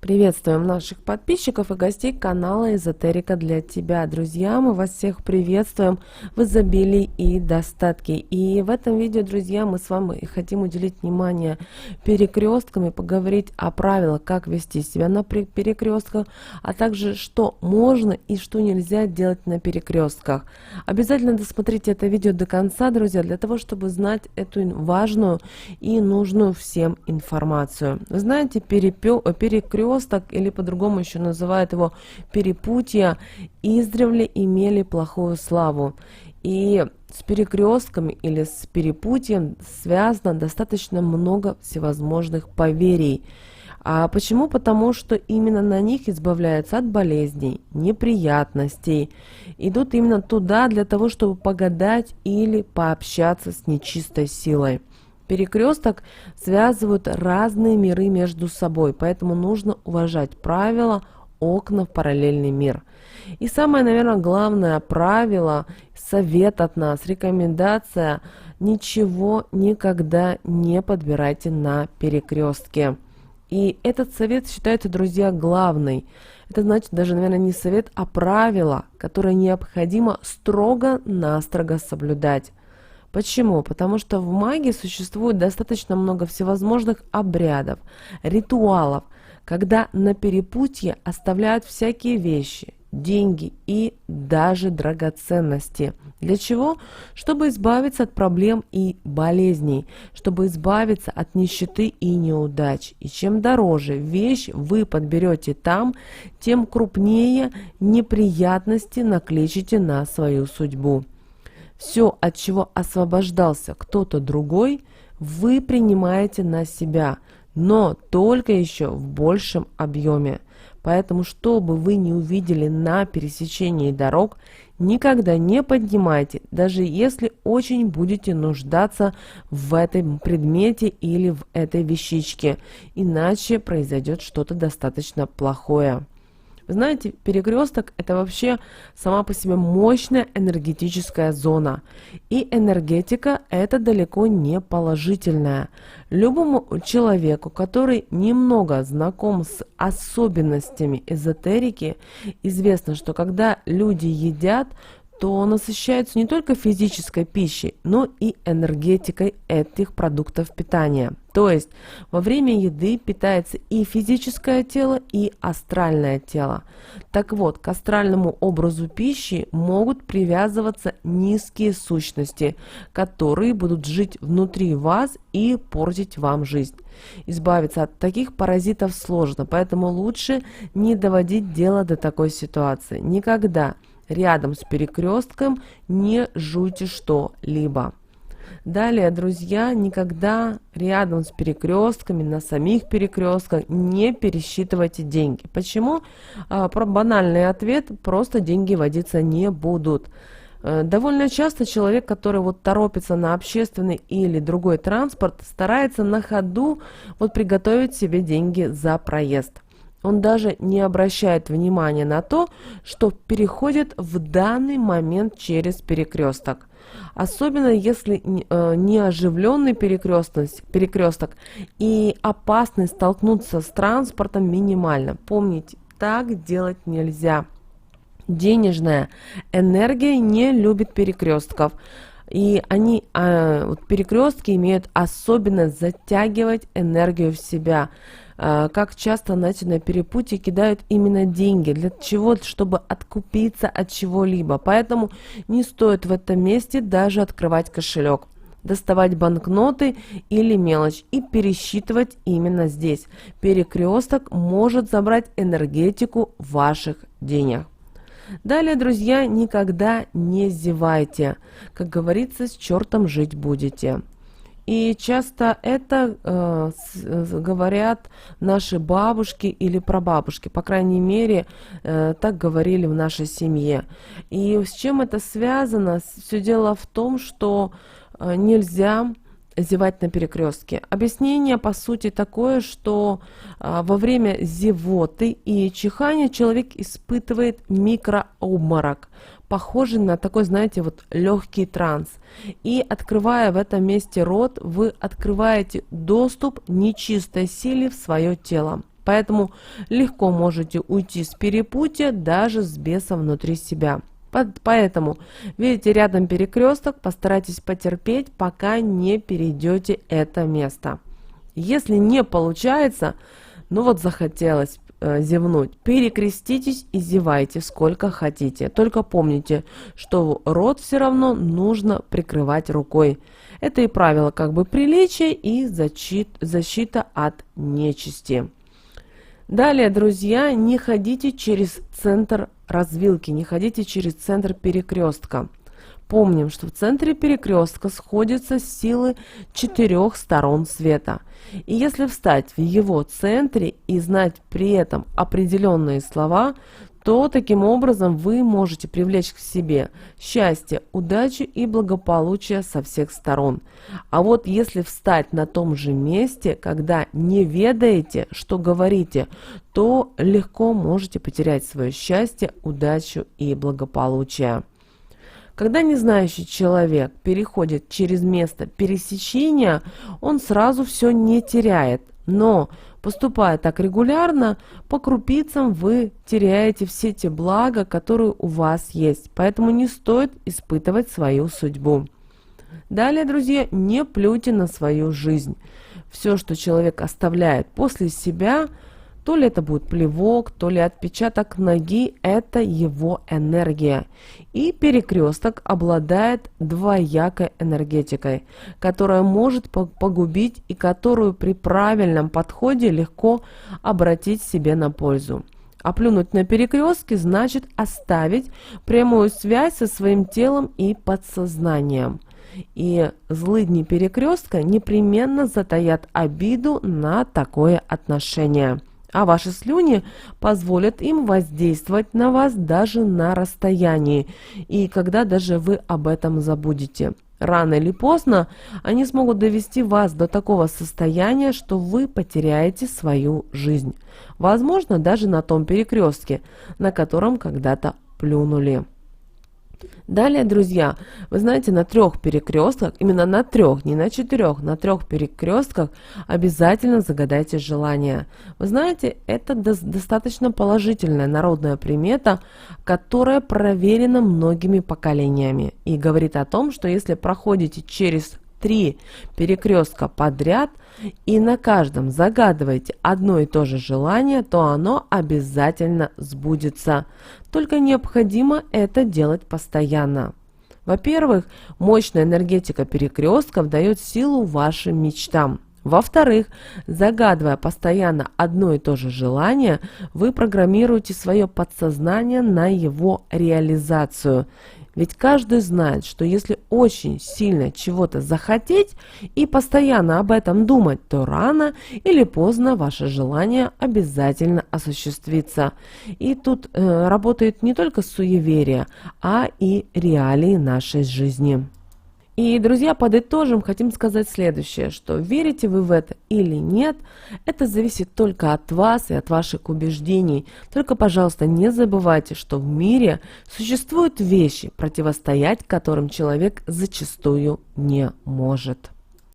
Приветствуем наших подписчиков и гостей канала Эзотерика для тебя. Друзья, мы вас всех приветствуем в изобилии и достатке. И в этом видео, друзья, мы с вами хотим уделить внимание перекресткам и поговорить о правилах, как вести себя на перекрестках, а также что можно и что нельзя делать на перекрестках. Обязательно досмотрите это видео до конца, друзья, для того, чтобы знать эту важную и нужную всем информацию. Вы знаете, перекресток, или по-другому еще называют его перепутья, издревле имели плохую славу. И с перекрестками или с перепутьем связано достаточно много всевозможных поверий. А почему? Потому что именно на них избавляются от болезней, неприятностей. Идут именно туда для того, чтобы погадать или пообщаться с нечистой силой. Перекресток связывают разные миры между собой, поэтому нужно уважать правила окна в параллельный мир. И самое, наверное, главное правило, совет от нас, рекомендация: ничего никогда не подбирайте на перекрестке. И этот совет считается, друзья, главный. Это значит даже, наверное, не совет, а правило, которое необходимо строго-настрого соблюдать. Почему? Потому что в магии существует достаточно много всевозможных обрядов, ритуалов, когда на перепутье оставляют всякие вещи, деньги и даже драгоценности. Для чего? Чтобы избавиться от проблем и болезней, чтобы избавиться от нищеты и неудач. И чем дороже вещь вы подберете там, тем крупнее неприятности накличите на свою судьбу. Все, от чего освобождался кто-то другой, вы принимаете на себя, но только еще в большем объеме. Поэтому, что бы вы ни увидели на пересечении дорог, никогда не поднимайте, даже если очень будете нуждаться в этом предмете или в этой вещичке, иначе произойдет что-то достаточно плохое. Вы знаете, перекресток – это вообще сама по себе мощная энергетическая зона. И энергетика – это далеко не положительная. Любому человеку, который немного знаком с особенностями эзотерики, известно, что когда люди едят, то насыщаются не только физической пищей, но и энергетикой этих продуктов питания. То есть во время еды питается и физическое тело, и астральное тело. Так вот, к астральному образу пищи могут привязываться низкие сущности, которые будут жить внутри вас и портить вам жизнь. Избавиться от таких паразитов сложно, поэтому лучше не доводить дело до такой ситуации. Никогда рядом с перекрестком не жуйте что-либо. Далее, друзья, никогда рядом с перекрестками, на самих перекрестках не пересчитывайте деньги. Почему? Про банальный ответ: просто деньги водиться не будут. Довольно часто человек, который торопится на общественный или другой транспорт, старается на ходу приготовить себе деньги за проезд. Он даже не обращает внимания на то, что переходит в данный момент через перекресток. Особенно если неоживленный перекресток и опасность столкнуться с транспортом минимальна. Помните, так делать нельзя. Денежная энергия не любит перекрестков. И перекрестки имеют особенность затягивать энергию в себя. Как часто, знаете, на перепутье кидают именно деньги. Для чего? Чтобы откупиться от чего-либо. Поэтому не стоит в этом месте даже открывать кошелек, доставать банкноты или мелочь и пересчитывать именно здесь. Перекресток может забрать энергетику ваших денег. Далее, друзья, никогда не зевайте. Как говорится, с чертом жить будете. И часто это говорят наши бабушки или прабабушки. По крайней мере, так говорили в нашей семье. И с чем это связано? Все дело в том, что нельзя зевать на перекрестке. Объяснение, по сути, такое, что во время зевоты и чихания человек испытывает микрообморок, похожий на такой, знаете, легкий транс. И открывая в этом месте рот, вы открываете доступ нечистой силе в свое тело. Поэтому легко можете уйти с перепутья даже с бесом внутри себя. Поэтому, видите рядом перекресток, постарайтесь потерпеть, пока не перейдете это место. Если не получается, ну вот захотелось зевнуть, перекреститесь и зевайте сколько хотите. Только помните, что рот все равно нужно прикрывать рукой. Это и правило как бы приличия и защита от нечисти. Далее, друзья, не ходите через центр развилки, не ходите через центр перекрестка. Помним, что в центре перекрестка сходятся силы 4 сторон света. И если встать в его центре и знать при этом определенные слова, то таким образом вы можете привлечь к себе счастье, удачу и благополучие со всех сторон. А вот если встать на том же месте, когда не ведаете, что говорите, то легко можете потерять свое счастье, удачу и благополучие. Когда незнающий человек переходит через место пересечения, он сразу все не теряет, но поступая так регулярно, по крупицам вы теряете все те блага, которые у вас есть, поэтому не стоит испытывать свою судьбу. Далее, друзья, не плюйте на свою жизнь. Все, что человек оставляет после себя, то ли это будет плевок, то ли отпечаток ноги, это его энергия. И перекресток обладает двоякой энергетикой, которая может погубить и которую при правильном подходе легко обратить себе на пользу. А плюнуть на перекрестке значит оставить прямую связь со своим телом и подсознанием. И злыдни перекрестка непременно затаят обиду на такое отношение. А ваши слюни позволят им воздействовать на вас даже на расстоянии, и когда даже вы об этом забудете. Рано или поздно они смогут довести вас до такого состояния, что вы потеряете свою жизнь. Возможно, даже на том перекрестке, на котором когда-то плюнули. Далее, друзья, вы знаете, на 3 перекрестках, именно на 3, не на 4, на 3 перекрестках обязательно загадайте желание. Вы знаете, это достаточно положительная народная примета, которая проверена многими поколениями и говорит о том, что если проходите через 3 перекрестка подряд и на каждом загадываете одно и то же желание, то оно обязательно сбудется. Только необходимо это делать постоянно. Во-первых, мощная энергетика перекрестков дает силу вашим мечтам. Во-вторых, загадывая постоянно одно и то же желание, вы программируете свое подсознание на его реализацию. Ведь каждый знает, что если очень сильно чего-то захотеть и постоянно об этом думать, то рано или поздно ваше желание обязательно осуществится. И тут работает не только суеверие, а и реалии нашей жизни. И, друзья, подытожим, хотим сказать следующее, что верите вы в это или нет, это зависит только от вас и от ваших убеждений. Только, пожалуйста, не забывайте, что в мире существуют вещи, противостоять которым человек зачастую не может.